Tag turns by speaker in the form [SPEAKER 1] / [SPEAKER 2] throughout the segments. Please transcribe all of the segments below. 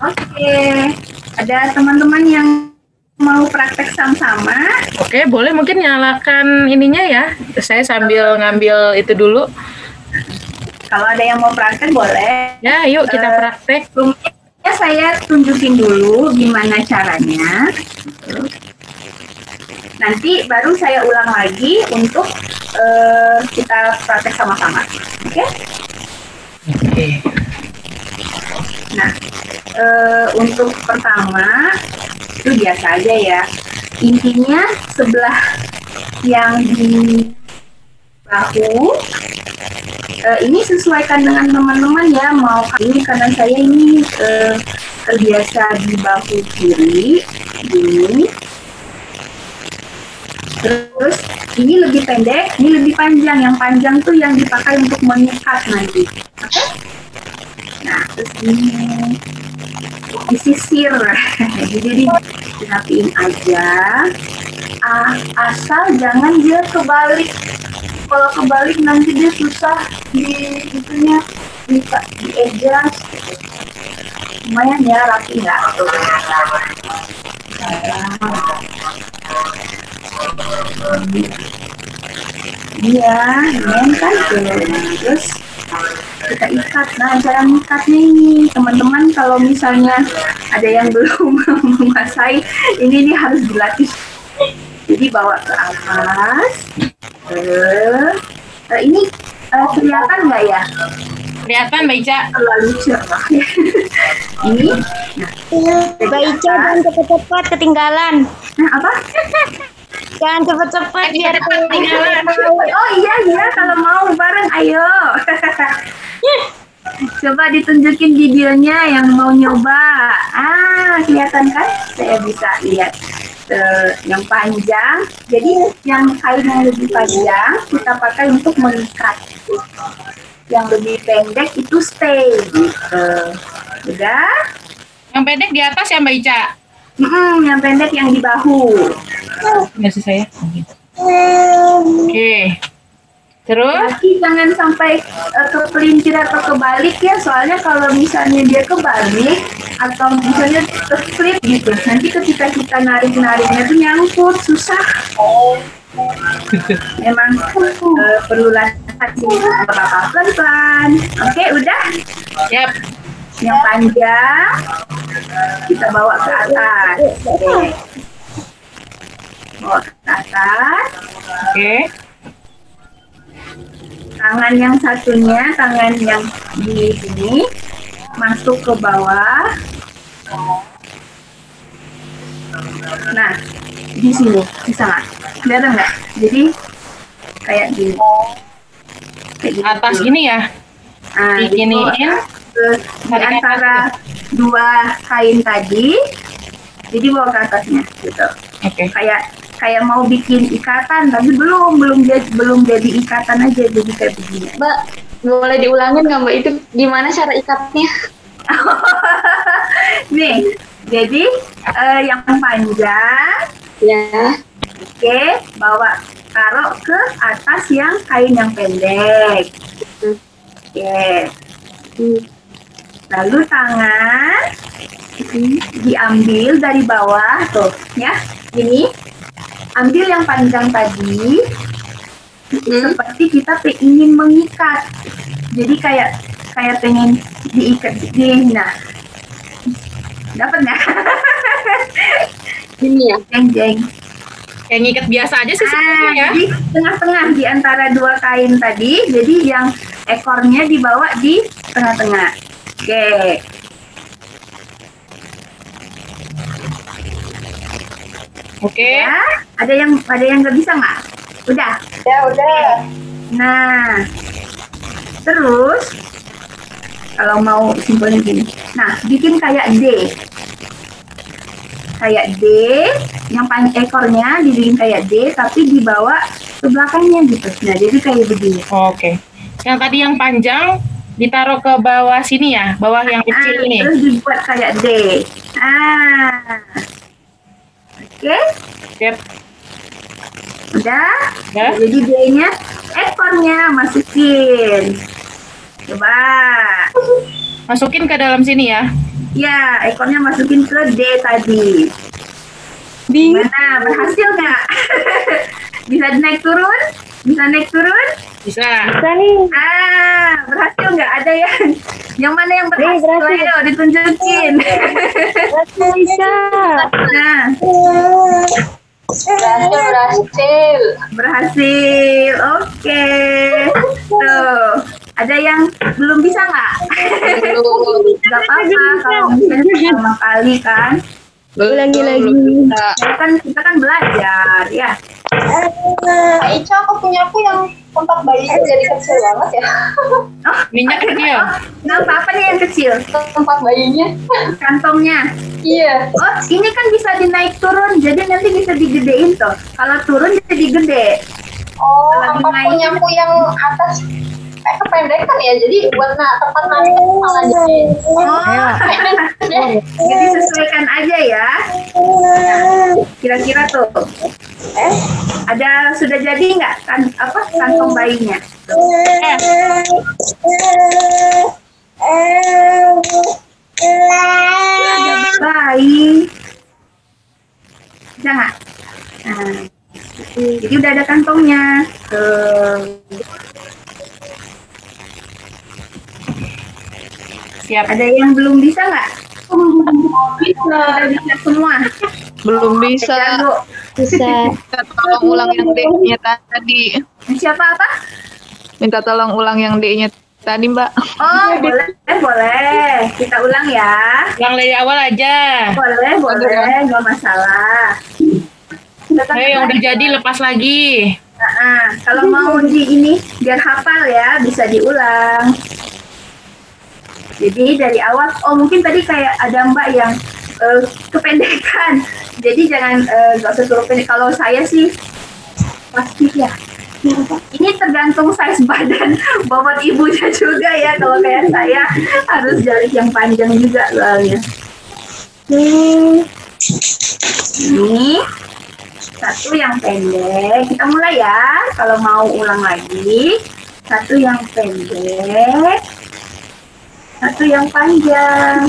[SPEAKER 1] Oke, ada teman-teman yang mau praktek sama-sama?
[SPEAKER 2] Oke, boleh mungkin nyalakan ininya ya. Saya sambil ngambil itu dulu.
[SPEAKER 1] Kalau ada yang mau praktek boleh.
[SPEAKER 2] Ya, yuk kita praktek.
[SPEAKER 1] Sebelumnya saya tunjukin dulu gimana caranya. Nanti baru saya ulang lagi untuk kita praktek sama-sama. Oke?
[SPEAKER 2] Oke.
[SPEAKER 1] Nah, untuk pertama itu biasa aja ya. Intinya sebelah yang di bahu ini sesuaikan dengan teman-teman ya. Mau ini karena saya ini terbiasa di bahu kiri ini. Terus ini lebih pendek, ini lebih panjang. Yang panjang tuh yang dipakai untuk mengikat nanti. Oke? Nah, terus ini disisir. Jadi dirapiin aja. Asal jangan dia kebalik. Kalau kebalik nanti dia susah di itunya di adjust. Lumayan ya rapi nggak? Iya, lumayan kan tuh. Terus kita ikat. Nah, cara ngikatnya ini teman-teman kalau misalnya ada yang belum menguasai ini harus dilatih. Jadi bawa ke atas. Ini kelihatan nggak ya?
[SPEAKER 2] Kelihatan, Mbak Ica.
[SPEAKER 1] Terlalu cerah. Ini. Nah,
[SPEAKER 3] Mbak Ica jangan cepet-cepet ketinggalan.
[SPEAKER 1] Nah, apa?
[SPEAKER 3] Jangan cepet-cepet biar
[SPEAKER 2] ketinggalan.
[SPEAKER 1] Oh iya, kalau mau bareng, ayo. Coba ditunjukin videonya yang mau nyoba. Kelihatan kan? Saya bisa lihat yang panjang. Jadi yang kain yang lebih panjang kita pakai untuk mengikat. Yang lebih pendek itu stay. Udah?
[SPEAKER 2] Yang pendek di atas ya, Mbak Ica?
[SPEAKER 1] Yang pendek yang di bahu.
[SPEAKER 2] Nggak sih saya? Oke. Terus?
[SPEAKER 1] Tapi jangan sampai kepelincir atau kebalik ya, soalnya kalau misalnya dia kebalik atau misalnya terflip gitu, nanti ketika kita narik-nariknya tuh nyangkut, susah. Memang perlu latihan beberapa pelan-pelan. Oke, udah?
[SPEAKER 2] Yap.
[SPEAKER 1] Yang panjang kita bawa ke atas. Oke. Bawa ke atas.
[SPEAKER 2] Oke.
[SPEAKER 1] Tangan yang satunya, tangan yang di sini masuk ke bawah. Nah, di sini bisa nggak? Kelihatan nggak? Jadi kayak gini. Kayak gitu.
[SPEAKER 2] Atas gini ya? Diginiin.
[SPEAKER 1] Di antara dua kain tadi, jadi bawa ke atasnya gitu.
[SPEAKER 2] Oke.
[SPEAKER 1] Kayak mau bikin ikatan, tapi belum jadi ikatan aja, jadi kayak begini.
[SPEAKER 3] Mbak, boleh diulangin nggak Mbak itu gimana cara ikatnya?
[SPEAKER 1] Nih, jadi yang panjang,
[SPEAKER 3] Ya.
[SPEAKER 1] oke, bawa taruh ke atas yang kain yang pendek. Oke. Lalu tangan diambil dari bawah tuh, ya. Ini ambil yang panjang tadi, seperti kita ingin mengikat. Jadi kayak pengen diikat di, nah, dapat nggak?
[SPEAKER 3] Ini ya.
[SPEAKER 1] Jeng.
[SPEAKER 2] Kayak ngikat biasa aja sih sebenarnya ya.
[SPEAKER 1] Di tengah-tengah di antara dua kain tadi, jadi yang ekornya dibawa di tengah-tengah. Oke.
[SPEAKER 2] Oke.
[SPEAKER 1] Ya, ada yang nggak bisa nggak? Udah.
[SPEAKER 3] Ya udah.
[SPEAKER 1] Nah, terus kalau mau simpelnya gini. Nah, bikin kayak D. Kayak D, yang ekornya dibikin kayak D, tapi dibawa ke belakangnya gitu. Nah, jadi kayak begini.
[SPEAKER 2] Oke. Yang tadi yang panjang ditaruh ke bawah sini ya, bawah yang kecil ini.
[SPEAKER 1] Terus dibuat kayak D. Oke.
[SPEAKER 2] Yep.
[SPEAKER 1] Udah?
[SPEAKER 2] Udah.
[SPEAKER 1] Jadi D-nya ekornya masukin. Coba.
[SPEAKER 2] Masukin ke dalam sini ya.
[SPEAKER 1] Ya, ekornya masukin ke D tadi. Gimana? Berhasil nggak? Bisa naik turun? Bisa naik turun?
[SPEAKER 2] Bisa.
[SPEAKER 1] Berhasil nggak? Ada yang mana yang berhasil? Ayo ditunjukin.
[SPEAKER 4] Bisa.
[SPEAKER 1] Nah,
[SPEAKER 3] Berhasil.
[SPEAKER 1] berhasil. Oke. Tuh, ada yang belum bisa nggak? Nggak apa-apa kalau misalnya pertama kali kan.
[SPEAKER 4] Ulangi lagi.
[SPEAKER 1] Kita kan belajar ya.
[SPEAKER 3] Kak Ica, aku yang tempat bayinya jadi kecil banget ya.
[SPEAKER 2] Minyak kecil.
[SPEAKER 1] Nggak apa-apa nih yang kecil.
[SPEAKER 3] Tempat bayinya.
[SPEAKER 1] Kantongnya.
[SPEAKER 3] Iya.
[SPEAKER 1] Oh, ini kan bisa dinaik turun, jadi nanti bisa digedein tuh. Kalau turun jadi gede.
[SPEAKER 3] Oh,
[SPEAKER 1] Lagi
[SPEAKER 3] apa
[SPEAKER 1] main.
[SPEAKER 3] punyaku yang atas kependekan ya, jadi buat tempat naik malah jadi
[SPEAKER 1] Oh, jadi sesuaikan aja ya. Kira-kira tuh. Ada sudah jadi nggak kan kantong bayinya? Ada bayi. Bisa nggak? Nah, jadi udah ada kantongnya.
[SPEAKER 2] Siap.
[SPEAKER 1] Ada yang belum bisa nggak? Udah bisa semua.
[SPEAKER 5] Belum bisa.
[SPEAKER 1] Jago.
[SPEAKER 4] Bisa.
[SPEAKER 5] Minta tolong ulang yang D-nya tadi.
[SPEAKER 1] Siapa apa?
[SPEAKER 5] Minta tolong ulang yang D-nya tadi, Mbak.
[SPEAKER 1] Oh, boleh. Kita ulang ya.
[SPEAKER 2] Ulang dari awal aja.
[SPEAKER 1] Boleh, nggak masalah.
[SPEAKER 2] Ayo yang udah jadi lepas lagi.
[SPEAKER 1] Kalau mau di ini biar hafal ya, bisa diulang. Jadi dari awal, mungkin tadi kayak ada Mbak yang kependekan. Jadi jangan nggak usah suruh pendek. Kalau saya sih pasti ya. Ini tergantung size badan bobot ibunya juga ya. Kalau kayak saya harus jari yang panjang juga soalnya. Ini satu yang pendek. Kita mulai ya. Kalau mau ulang lagi, satu yang pendek, satu yang panjang.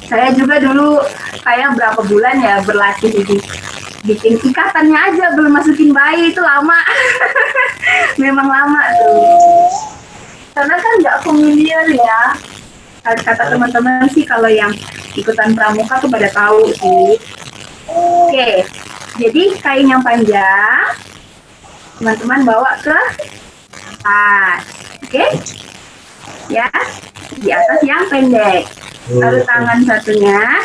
[SPEAKER 1] Saya juga dulu kayak berapa bulan ya berlatih ini. Bikin ikatannya aja, belum masukin bayi itu lama. Memang lama tuh. Karena kan nggak familiar ya. Kata teman-teman sih kalau yang ikutan pramuka tuh pada tahu sih. Oke, jadi kain yang panjang teman-teman bawa ke atas. Oke? Ya, di atas yang pendek. Lalu tangan satunya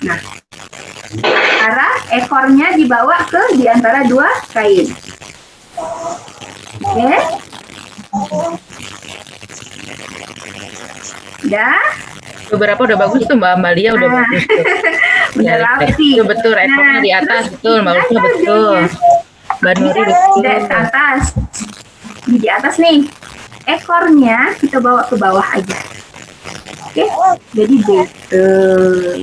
[SPEAKER 1] nah, arah ekornya dibawa ke di antara dua kain. Oke? Udah?
[SPEAKER 2] Beberapa udah bagus tuh Mbak Amalia udah bagus tuh.
[SPEAKER 1] Udah rapi.
[SPEAKER 2] Itu betul, ekornya di atas betul, Mbak Ulfa betul. Mbak Nuri betul.
[SPEAKER 1] Di atas. Di atas nih. Ekornya kita bawa ke bawah aja. Oke? Jadi betul.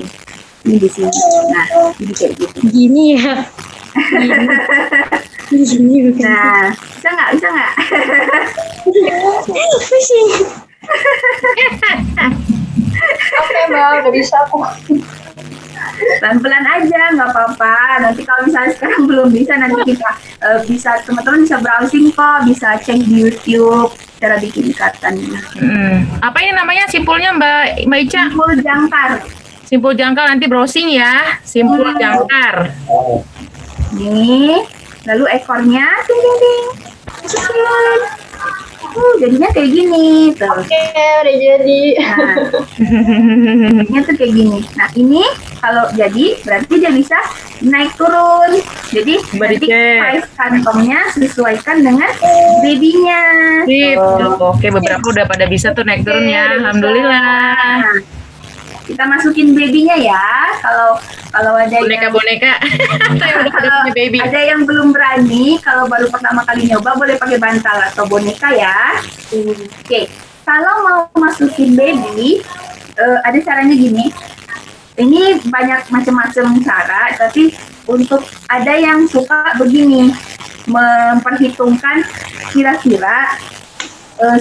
[SPEAKER 1] Ini di sini. Nah, jadi kayak gitu.
[SPEAKER 4] Gini ya. Gini bukan.
[SPEAKER 1] Nah, bisa nggak? Bisa nggak?
[SPEAKER 4] Pusing.
[SPEAKER 3] Oke, Mbak, udah bisa aku.
[SPEAKER 1] Pelan-pelan aja, nggak apa-apa. Nanti kalau misalnya sekarang belum bisa, nanti kita bisa teman-teman bisa browsing kok, bisa cek di YouTube cara bikin ikatan.
[SPEAKER 2] Apa ini namanya simpulnya Mbak Ica?
[SPEAKER 1] Simpul jangkar.
[SPEAKER 2] Simpul jangkar, nanti browsing ya. Simpul jangkar.
[SPEAKER 1] Nih, lalu ekornya, ding ding ding. Masukin. Jadinya kayak gini tuh.
[SPEAKER 3] Oke, udah jadi.
[SPEAKER 1] Nah, jadinya tuh kayak gini. Nah, ini kalau jadi berarti dia bisa naik turun. Jadi
[SPEAKER 2] Coba
[SPEAKER 1] nanti
[SPEAKER 2] dicek.
[SPEAKER 1] size kantongnya sesuaikan dengan babynya.
[SPEAKER 2] Sip.
[SPEAKER 1] Tuh.
[SPEAKER 2] Oke, beberapa udah pada bisa tuh naik turun ya.
[SPEAKER 1] Oke,
[SPEAKER 2] Alhamdulillah.
[SPEAKER 1] Nah, kita masukin babynya ya. Kalau ada yang
[SPEAKER 2] Boneka-boneka. Yang udah pada
[SPEAKER 1] kalau
[SPEAKER 2] punya baby.
[SPEAKER 1] ada yang belum berani, kalau baru pertama kali nyoba boleh pakai bantal atau boneka ya. Oke, kalau mau masukin baby, ada caranya gini. Ini banyak macam-macam cara, tapi untuk ada yang suka begini, memperhitungkan kira-kira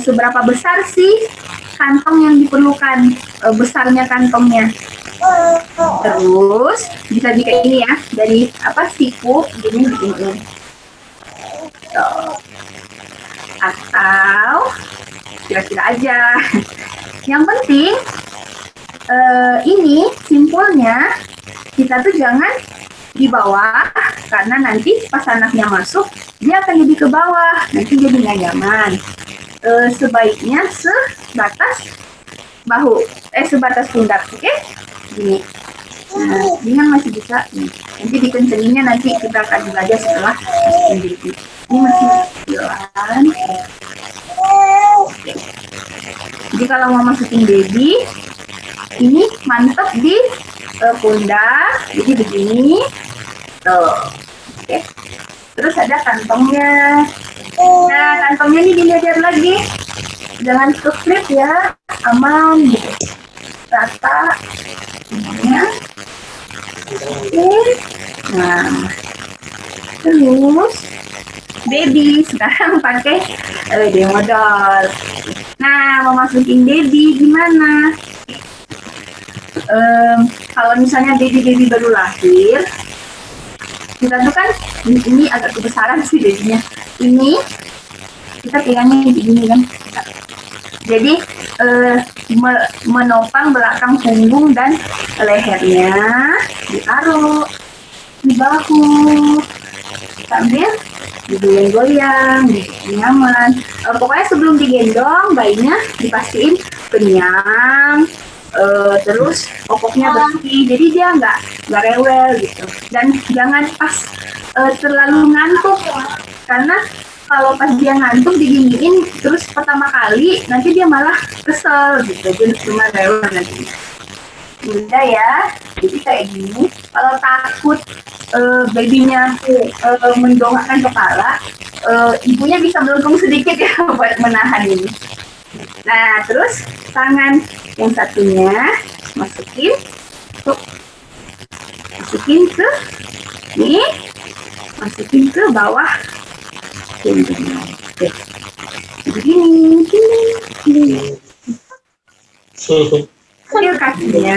[SPEAKER 1] seberapa besar sih kantong yang diperlukan, besarnya kantongnya. Terus bisa kayak ini ya, dari siku gini. Atau kira-kira aja. Yang penting ini simpulnya kita tuh jangan di bawah, karena nanti pas anaknya masuk dia akan jadi ke bawah, nanti jadi nggak nyaman. Sebaiknya sebatas bahu, sebatas pundak, oke? Gini. Nah, ini kan masih bisa. Nanti dikencenginnya nanti kita akan belajar setelah masukin baby. Ini masih jalan. Jadi kalau mau masukin baby, ini mantap di pundak, jadi begini. Tuh. Oke. Terus ada kantongnya. Nah, kantongnya ini dilihat lagi. Jangan keklip ya, aman gitu. Rata. Ya. Oke. Nah. Terus baby sekarang pakai demodol. Nah, mau masukin baby gimana? Kalau misalnya baby baru lahir, kita tuh kan ini agak kebesaran sih babynya. Ini kita pegangnya begini kan. Jadi menopang belakang punggung dan lehernya ditaruh di bahu sambil digoyang-goyang, nyaman. Pokoknya sebelum digendong bayinya dipastiin kenyang. Terus popoknya bersih, jadi dia nggak rewel gitu. Dan jangan pas terlalu ngantuk, karena kalau pas dia ngantuk diginiin terus pertama kali, nanti dia malah kesel gitu, jadi cuma rewel nanti. Udah ya, jadi kayak gini. Kalau takut babynya mendongakkan kepala, ibunya bisa melengkung sedikit ya buat menahan ini. Nah, terus tangan yang satunya masukin ke nih, masukin ke bawah punggungnya. Oke. Begini. Ambil kakinya.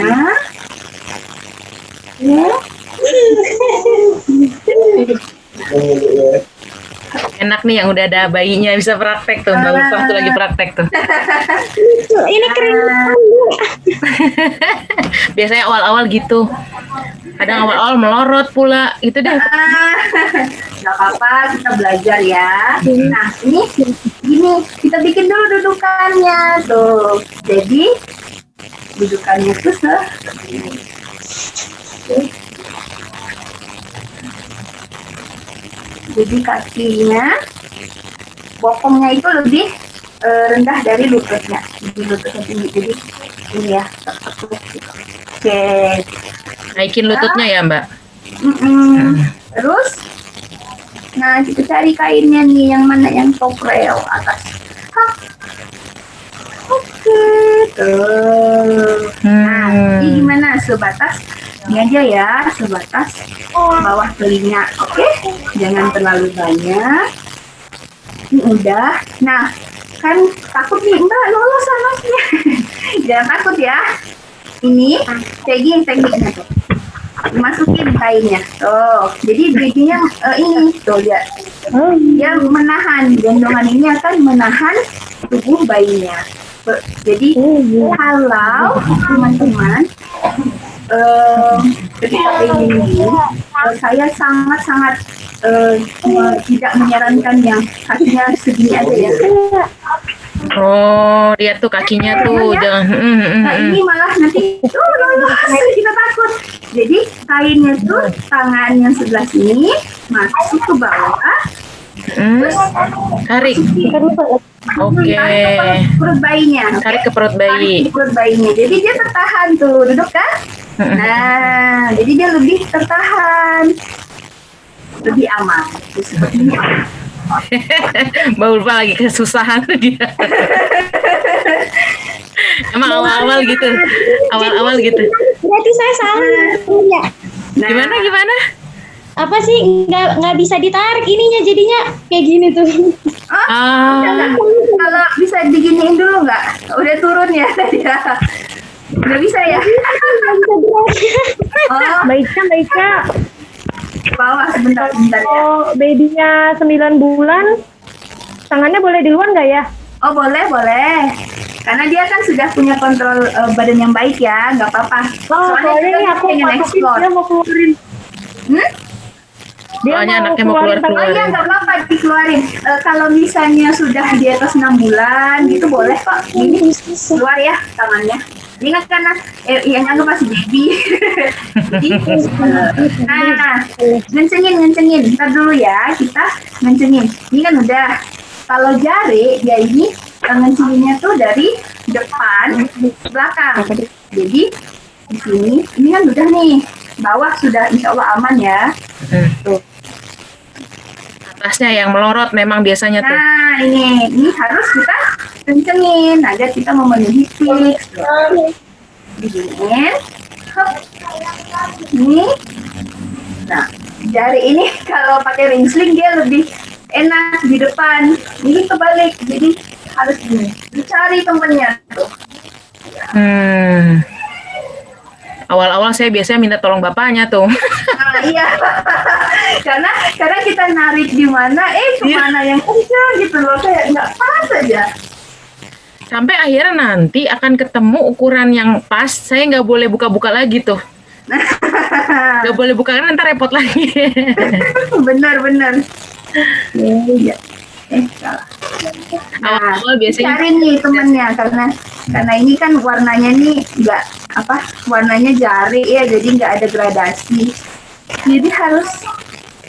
[SPEAKER 1] Ya.
[SPEAKER 2] Enak nih yang udah ada bayinya bisa praktek tuh. Mbak Ulfah tuh lagi praktek tuh.
[SPEAKER 4] Ini keren.
[SPEAKER 2] Biasanya awal-awal gitu. Kadang awal-awal melorot pula. Itu deh.
[SPEAKER 1] Gak apa-apa, kita belajar ya. Nah, ini gini, kita bikin dulu dudukannya tuh. Jadi dudukannya tuh seperti ini. Jadi kakinya, bokongnya itu lebih rendah dari lututnya. Jadi lututnya tinggi. Jadi ini ya. Oke.
[SPEAKER 2] Naikin lututnya ya, Mbak.
[SPEAKER 1] Terus, nah kita cari kainnya nih, yang mana yang top rail atas. Oke, tuh. Nah, ini gimana? Sebatas ini aja ya, sebatas bawah telinga. Oke, jangan terlalu banyak. Ini udah. Nah, kan takut nih, Mbak, lolos anaknya. Jangan takut ya. Ini kayak gini tekniknya tuh. Masukin kainnya. Tuh, jadi babynya ini tuh lihat. Dia menahan, gendongan ini akan menahan tubuh bayinya. Jadi kalau teman-teman ketika ini, saya sangat-sangat tidak menyarankan yang kakinya segini aja ya.
[SPEAKER 2] Oh, lihat tuh kakinya tuh,
[SPEAKER 1] ya?
[SPEAKER 2] jangan.
[SPEAKER 1] Nah, ini malah nanti kita takut. Jadi kainnya tuh tangan yang sebelah sini masuk ke bawah, terus
[SPEAKER 2] Tarik. Oke.
[SPEAKER 1] tarik ke perut bayinya.
[SPEAKER 2] Tarik ke perut
[SPEAKER 1] Tarik
[SPEAKER 2] bayi.
[SPEAKER 1] ke perut bayinya. Jadi dia tertahan tuh, duduk kan? Nah, jadi dia lebih tertahan, lebih aman. Seperti ini.
[SPEAKER 2] Mbak Ulfah lagi kesusahan dia. Emang awal-awal gitu. Awal-awal gitu.
[SPEAKER 4] Berarti saya salah. Ya.
[SPEAKER 1] Nah,
[SPEAKER 2] Gimana?
[SPEAKER 4] apa sih nggak bisa ditarik ininya jadinya kayak gini tuh.
[SPEAKER 2] Ah,
[SPEAKER 1] Kalau bisa diginiin dulu nggak? Udah turun ya dia. Nggak bisa ya? Oh,
[SPEAKER 6] Baiknya.
[SPEAKER 1] bawah sebentar ya.
[SPEAKER 6] Oh, babynya 9 bulan. Tangannya boleh di luar nggak ya?
[SPEAKER 1] Oh boleh. Karena dia kan sudah punya kontrol badan yang baik ya, nggak apa-apa.
[SPEAKER 6] Oh,
[SPEAKER 1] Soalnya
[SPEAKER 6] soalnya
[SPEAKER 1] kita
[SPEAKER 6] ini aku
[SPEAKER 1] pengen
[SPEAKER 6] masukin,
[SPEAKER 1] explore.
[SPEAKER 6] dia mau keluarin.
[SPEAKER 1] Hmm?
[SPEAKER 6] Dia
[SPEAKER 2] Soalnya anaknya mau keluar.
[SPEAKER 1] Oh iya nggak apa-apa dikeluarin. Kalau misalnya sudah di atas 6 bulan gitu boleh kok. Ini keluar ya tangannya. Ini kan karena yang anggap masih baby. Jadi, nah, ngencengin. Ntar dulu ya kita ngencengin. Ini kan udah. Kalau jari dia ini ngencenginnya tuh dari depan ke belakang. Jadi di sini ini kan udah nih. Bawah sudah insya Allah aman ya. Tuh.
[SPEAKER 2] Atasnya yang melorot memang biasanya tuh.
[SPEAKER 1] Nah ini harus kita kencengin agar kita memenuhi fix. Diginiin, hop, ini. Nah jari ini kalau pakai ring sling dia lebih enak di depan. Ini kebalik, jadi harus gini. Dicari temennya tuh.
[SPEAKER 2] Awal-awal saya biasanya minta tolong bapaknya tuh.
[SPEAKER 1] Nah, iya, karena kita narik di mana, kemana yang kencang gitu loh, kayak nggak pas aja.
[SPEAKER 2] Sampai akhirnya nanti akan ketemu ukuran yang pas, saya nggak boleh buka-buka lagi tuh. Nggak boleh buka karena ntar repot lagi.
[SPEAKER 1] Benar. Iya. Salah. Nah,
[SPEAKER 2] Awal-awal biasanya
[SPEAKER 1] cari nih temennya karena ini kan warnanya nih nggak warnanya jari ya, jadi nggak ada gradasi. Jadi harus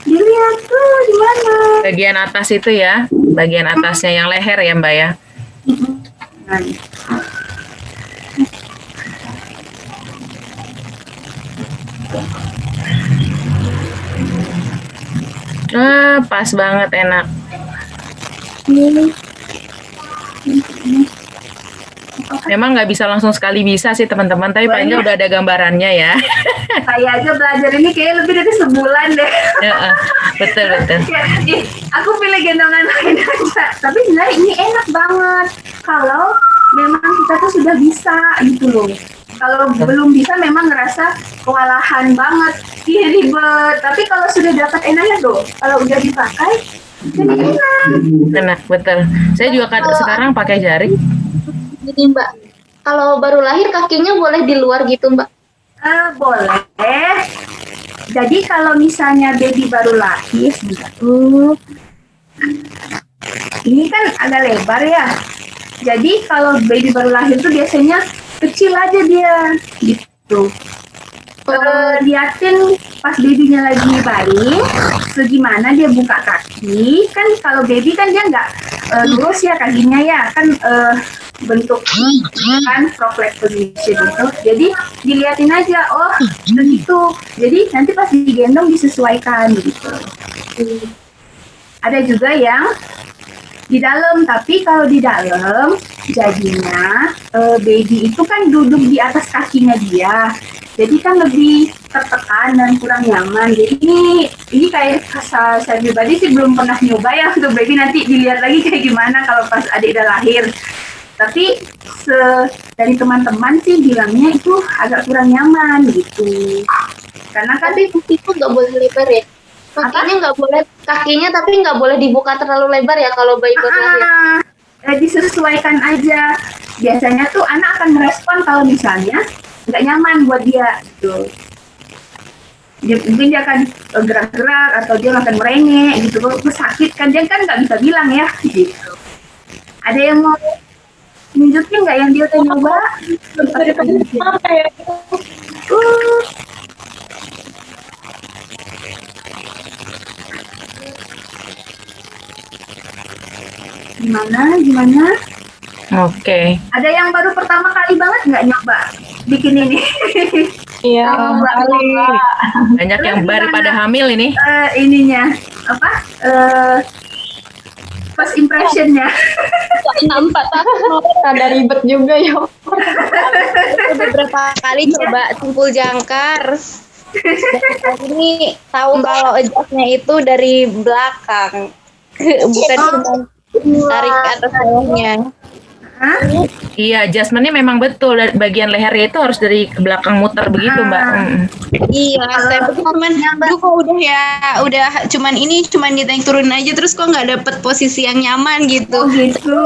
[SPEAKER 1] dilihat tuh di mana.
[SPEAKER 2] bagian atas itu ya, bagian atasnya yang leher ya Mbak ya.
[SPEAKER 1] Nah, nih.
[SPEAKER 2] Pas banget, enak. Memang nggak bisa langsung sekali bisa sih teman-teman, tapi paling nggak udah ada gambarannya ya.
[SPEAKER 1] Saya aja belajar ini kayak lebih dari sebulan deh.
[SPEAKER 2] Ya, betul.
[SPEAKER 1] Ya, aku pilih gendongan lain aja. Tapi sebenarnya ini enak banget kalau memang kita tuh sudah bisa gitu loh. Kalau belum bisa memang ngerasa kewalahan banget, ribet. Tapi kalau sudah dapat enaknya tuh, kalau udah dipakai, jadi enak.
[SPEAKER 2] Enak, betul. Saya juga sekarang pakai jari.
[SPEAKER 3] Jadi Mbak, kalau baru lahir kakinya boleh di luar gitu Mbak?
[SPEAKER 1] Boleh. Jadi kalau misalnya baby baru lahir, ini kan agak lebar ya. Jadi kalau baby baru lahir tuh biasanya kecil aja dia, gitu. Liatin pas babynya lagi baring, segimana dia buka kaki. Kan kalau baby kan dia nggak lurus ya kakinya ya, kan bentuk kan frog leg position itu. Jadi diliatin aja, oh begitu. Jadi nanti pas digendong disesuaikan gitu. Ada juga yang di dalam, tapi kalau di dalam jadinya baby itu kan duduk di atas kakinya dia, jadi kan lebih tertekan dan kurang nyaman. Jadi ini kayak saya pribadi sih belum pernah nyoba ya untuk baby, nanti dilihat lagi kayak gimana kalau pas adik udah lahir. Tapi dari teman-teman sih bilangnya itu agak kurang nyaman gitu, karena kan
[SPEAKER 3] Tapi itu nggak boleh lebar ya? Kakinya tapi nggak boleh dibuka terlalu lebar ya kalau bayi baru lahir.
[SPEAKER 1] disesuaikan aja. Biasanya tuh anak akan merespon kalau misalnya nggak nyaman buat dia gitu. Mungkin dia akan gerak-gerak atau dia akan merengek gitu. Kalau sakit kan dia kan nggak bisa bilang ya gitu. Ada yang mau nunjukin nggak yang dia udah nyoba? Gimana?
[SPEAKER 2] Oke.
[SPEAKER 1] Ada yang baru pertama kali banget nggak nyoba bikin ini?
[SPEAKER 6] Iya,
[SPEAKER 2] Banyak yang baru pada hamil ini.
[SPEAKER 1] Ininya apa? First impressionnya.
[SPEAKER 4] Nampak ada ribet juga ya. Beberapa kali coba tumpul jangkar. Ini tahu kalau adjustnya itu dari belakang, bukan cuma tarik ke atas bawahnya.
[SPEAKER 1] Hah?
[SPEAKER 2] Iya, adjustmentnya memang betul. Bagian lehernya itu harus dari belakang muter begitu, Mbak.
[SPEAKER 4] Iya, saya pikir cuman, duh kok udah cuman ditarik turunin aja terus kok nggak dapet posisi yang nyaman gitu.
[SPEAKER 1] Oh gitu.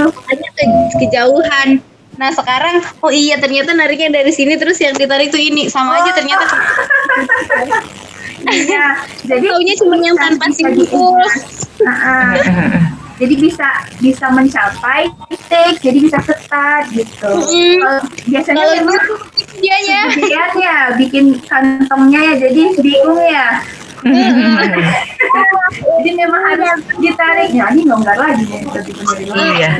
[SPEAKER 4] Makanya kejauhan. Nah sekarang, oh iya ternyata nariknya dari sini terus yang ditarik tuh ini sama aja ternyata.
[SPEAKER 1] Iya, jadi
[SPEAKER 4] Taunya cuma yang tanpa simpul.
[SPEAKER 1] Jadi bisa mencapai titik, jadi bisa ketat gitu. Kalau biasanya
[SPEAKER 4] Kalau
[SPEAKER 1] memang
[SPEAKER 4] dianya.
[SPEAKER 1] ya bikin kantongnya ya jadi bingung ya. Jadi memang harus ditarik. Ya ini longgar lagi ya.
[SPEAKER 2] Iya.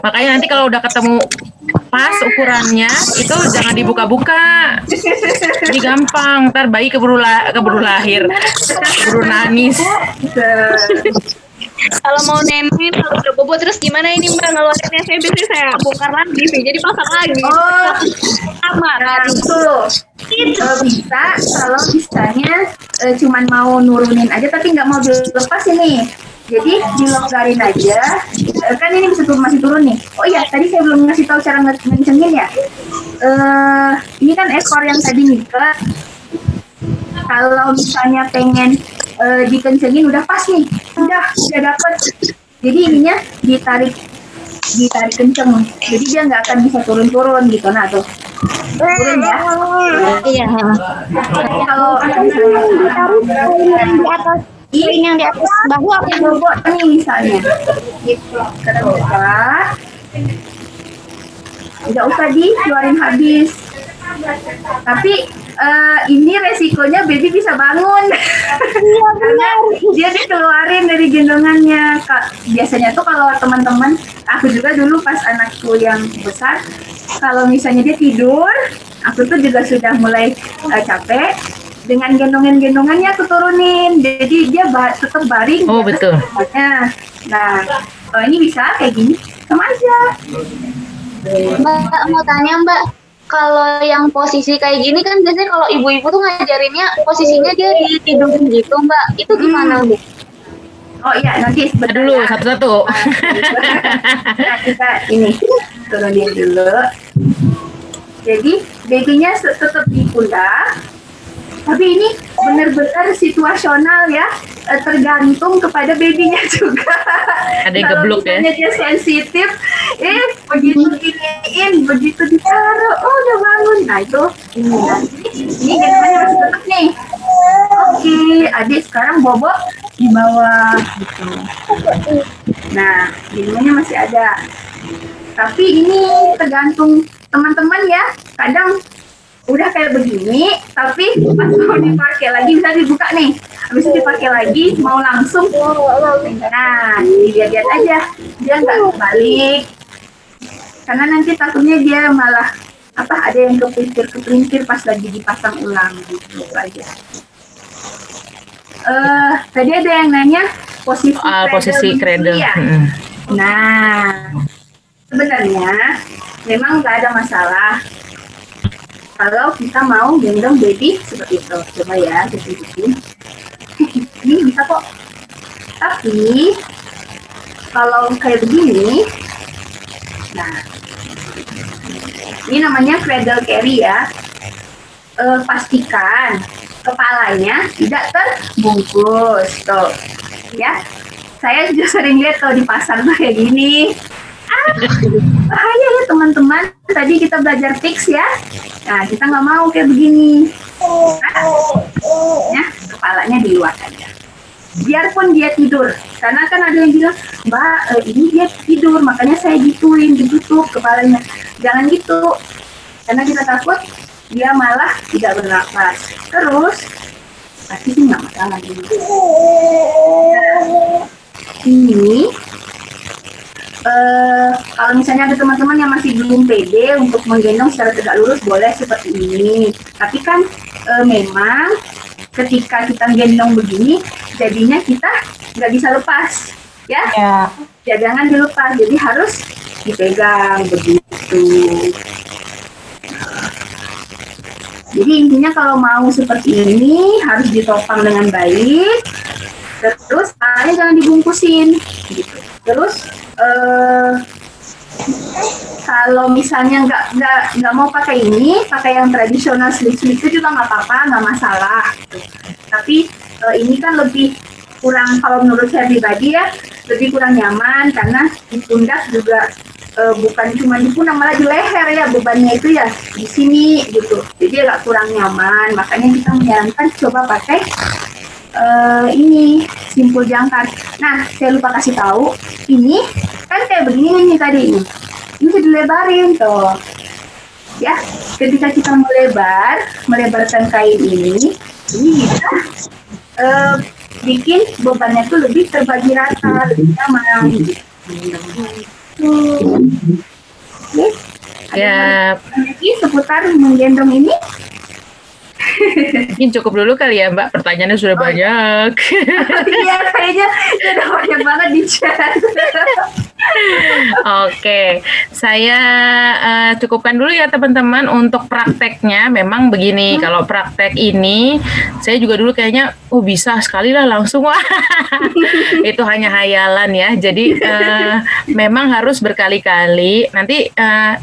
[SPEAKER 2] Makanya nanti kalau udah ketemu pas ukurannya itu jangan dibuka-buka. Jadi gampang, ntar bayi keburu lahir, keburu nangis.
[SPEAKER 4] Kalau mau nenek, kalau udah bobo terus gimana ini Mbak ngeluarinnya? Saya biasanya saya bongkar lagi sih, jadi pasang lagi.
[SPEAKER 1] Oh,
[SPEAKER 4] Sama
[SPEAKER 1] nah
[SPEAKER 4] kan?
[SPEAKER 1] itu bisa kalau misalnya cuman mau nurunin aja tapi nggak mau dilepas ini. Jadi dilonggarin aja. Kan ini bisa masih turun nih. Oh iya, tadi saya belum ngasih tahu cara ngencengin ya. Ini kan ekor yang tadi nih. Kalau misalnya pengen dikencengin udah pas nih, udah dapet. Jadi ininya ditarik kenceng. Jadi dia nggak akan bisa turun gitu. Nah tuh turun ya.
[SPEAKER 4] Iya.
[SPEAKER 1] Kalau
[SPEAKER 4] Yang di atas, yang di atas bahu apa yang
[SPEAKER 1] bobot nih misalnya, gitu. Karena nggak usah dikeluarin habis. Tapi ini resikonya baby bisa bangun. Karena dia dikeluarin dari gendongannya. Biasanya tuh kalau teman-teman, aku juga dulu pas anakku yang besar, kalau misalnya dia tidur, aku tuh juga sudah mulai capek. Dengan gendongannya aku turunin, jadi dia tetap baring.
[SPEAKER 2] Oh betul.
[SPEAKER 1] Nah, ini bisa kayak gini, sama aja.
[SPEAKER 3] Mbak mau tanya Mbak, kalau yang posisi kayak gini kan biasanya kalau ibu-ibu tuh ngajarinnya posisinya dia ditidurin gitu Mbak, itu gimana Bu?
[SPEAKER 1] Oh iya, nanti sebentar
[SPEAKER 2] Dulu
[SPEAKER 1] ya.
[SPEAKER 2] satu-satu.
[SPEAKER 1] Nah, kita ini turunin dulu. Jadi babynya tetap di pundak. Tapi ini benar-benar situasional ya, tergantung kepada babynya juga.
[SPEAKER 2] Ada yang geblok ya.
[SPEAKER 1] Kalau dia sensitif, begitu giniin, begitu ditaruh, oh udah bangun. Nah itu, ini gendongannya masih tetap nih. Oke, adik sekarang bobok di bawah gitu. Nah, gendongannya masih ada. Tapi ini tergantung teman-teman ya, kadang udah kayak begini, tapi pas mau dipakai lagi bisa dibuka nih, habis itu dipakai lagi mau langsung, nah dilihat-lihat aja dia nggak balik, karena nanti takutnya dia malah ada yang kepelincir pas lagi dipasang ulang gitu aja. Tadi ada yang nanya posisi
[SPEAKER 2] cradle.
[SPEAKER 1] ya. Nah sebenarnya memang nggak ada masalah kalau kita mau gendong baby seperti itu. Coba ya, ditunjukin. Ini bisa kok. Tapi, kalau kayak begini, nah, ini namanya cradle carry ya. Pastikan kepalanya tidak terbungkus. Tuh, ya. Saya juga sering lihat kalau di pasar tuh kayak gini. Bahaya ya teman-teman. Tadi kita belajar tips ya. Nah, kita nggak mau kayak begini. Ya, kepalanya di luar aja. Biarpun dia tidur. Karena kan ada yang bilang, Mbak, ini dia tidur, makanya saya gituin, ditutup kepalanya. Jangan gitu. Karena kita takut dia malah tidak bernapas. Terus, pasti sih nggak masalah ini. Nah, ini kalau misalnya ada teman-teman yang masih belum pede untuk menggendong secara tegak lurus, boleh seperti ini. Tapi kan memang ketika kita gendong begini, jadinya kita nggak bisa lepas, ya? Ya jangan dilepas, jadi harus dipegang begitu. Jadi intinya kalau mau seperti ini harus ditopang dengan baik. Terus palanya jangan dibungkusin gitu. Terus kalau misalnya nggak mau pakai ini, pakai yang tradisional slip-slip itu juga nggak apa-apa, nggak masalah gitu. Tapi ini kan lebih kurang, kalau menurut saya pribadi ya, lebih kurang nyaman karena di pundak juga bukan cuma di pundak, malah di leher ya bebannya itu ya di sini gitu. Jadi agak kurang nyaman, makanya kita menyarankan coba pakai ini simpul jangkar. Nah, saya lupa kasih tahu, ini kan kayak begini nih tadi ini bisa dilebarin tuh. Ya, ketika kita melebarkan kain ini kita bikin bebannya tuh lebih terbagi rata, lebih nyaman. Oke,
[SPEAKER 2] Ya,
[SPEAKER 1] lagi seputar menggendong ini.
[SPEAKER 2] mungkin cukup dulu kali ya Mbak, pertanyaannya sudah banyak.
[SPEAKER 1] Iya, kayaknya udah banyak banget di chat.
[SPEAKER 2] Oke, saya cukupkan dulu ya teman-teman untuk prakteknya. Memang begini, kalau praktek ini saya juga dulu kayaknya bisa sekali lah langsung. Wah, itu hanya hayalan ya. Jadi memang harus berkali-kali. Nanti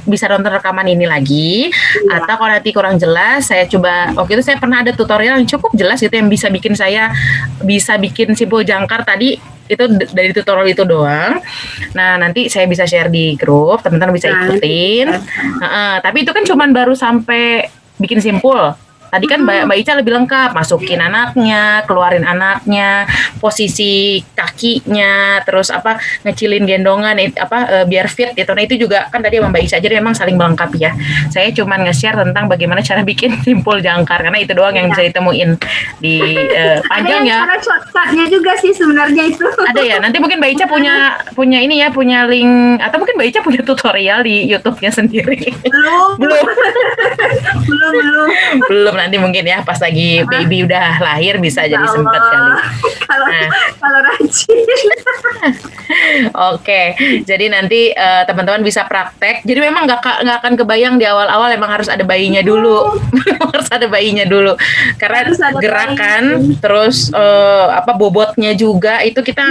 [SPEAKER 2] bisa nonton rekaman ini lagi, atau kalau nanti kurang jelas saya coba. Waktu itu saya pernah ada tutorial yang cukup jelas gitu, yang bisa bikin saya bisa bikin simpul jangkar tadi. Itu dari tutorial itu doang. Nah, nanti saya bisa share di grup, teman-teman bisa ikutin. Tapi itu kan cuman baru sampai bikin simpul. Tadi kan Mbak Ica lebih lengkap, masukin anaknya, keluarin anaknya, posisi kakinya, terus ngecilin gendongan, biar fit gitu. Nah itu juga kan tadi sama Mbak Ica, jadi memang saling melengkapi ya. Saya cuman nge-share tentang bagaimana cara bikin simpul jangkar, karena itu doang yang bisa ditemuin di panjang ya.
[SPEAKER 1] Ada shortcutnya juga sih sebenarnya itu.
[SPEAKER 2] Ada ya, nanti mungkin Mbak Ica punya ini ya, punya link, atau mungkin Mbak Ica punya tutorial di YouTube-nya sendiri. Belum nanti mungkin ya pas lagi baby udah lahir bisa jadi sempet kali.
[SPEAKER 1] Kalau rajin.
[SPEAKER 2] Oke, jadi nanti teman-teman bisa praktek. Jadi memang nggak akan kebayang di awal-awal, emang harus ada bayinya dulu. Harus ada bayinya dulu. Karena gerakan terus bobotnya juga itu kita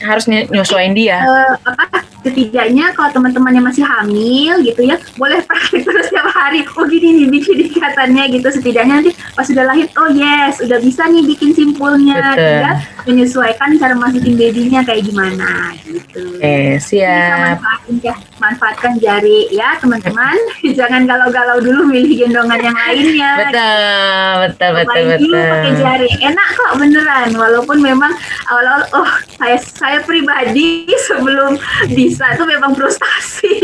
[SPEAKER 2] harus nyesuaiin dia.
[SPEAKER 1] Setidaknya kalau teman-temannya masih hamil gitu ya, boleh pakai terus tiap hari. Oh gini nih bikin ikatannya gitu. Setidaknya nanti pas sudah lahir, oh yes, udah bisa nih bikin simpulnya. Tinggal menyesuaikan cara masukin babynya kayak gimana gitu.
[SPEAKER 2] Siap.
[SPEAKER 1] Manfaatkan jari ya teman-teman. Jangan galau-galau dulu milih gendongan yang lainnya.
[SPEAKER 2] Betul.
[SPEAKER 1] Pakai jari. Enak kok beneran. Walaupun memang awal-awal, saya pribadi sebelum bisa itu memang frustasi.